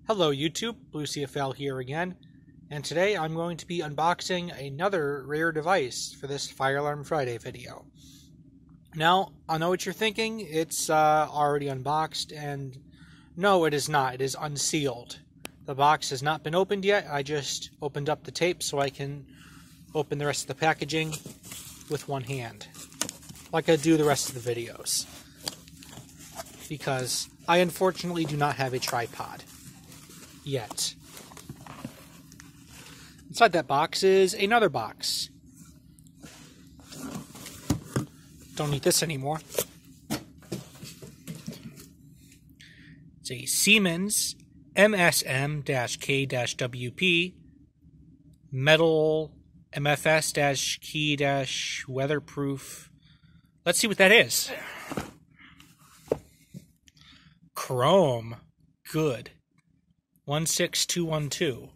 Hello YouTube, Blue CFL here again, and today I'm going to be unboxing another rare device for this Fire Alarm Friday video. Now, I know what you're thinking, it's already unboxed, and no, it is not. It is unsealed. The box has not been opened yet. I just opened up the tape so I can open the rest of the packaging with one hand, like I do the rest of the videos, because I unfortunately do not have a tripod yet. Inside that box is another box. Don't need this anymore. It's a Siemens MSM-K-WP metal MFS-key-weatherproof. Let's see what that is. Chrome. Good. 16212.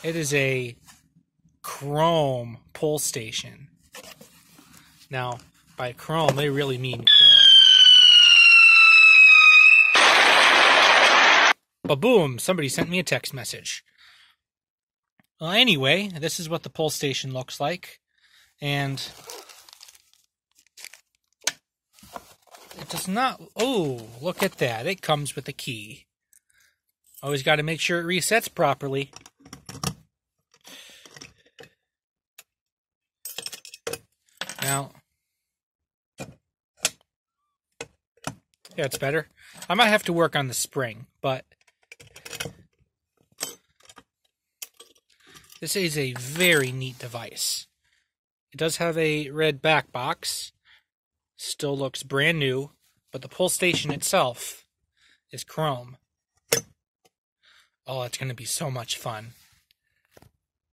It is a chrome pull station. Now, by chrome, they really mean chrome. Ba-boom! Somebody sent me a text message. Well, anyway, this is what the pull station looks like. And it does not... Oh, look at that. It comes with a key. Always got to make sure it resets properly. Now, yeah, it's better. I might have to work on the spring, but this is a very neat device. It does have a red back box. Still looks brand new, but the pull station itself is chrome. Oh, it's going to be so much fun.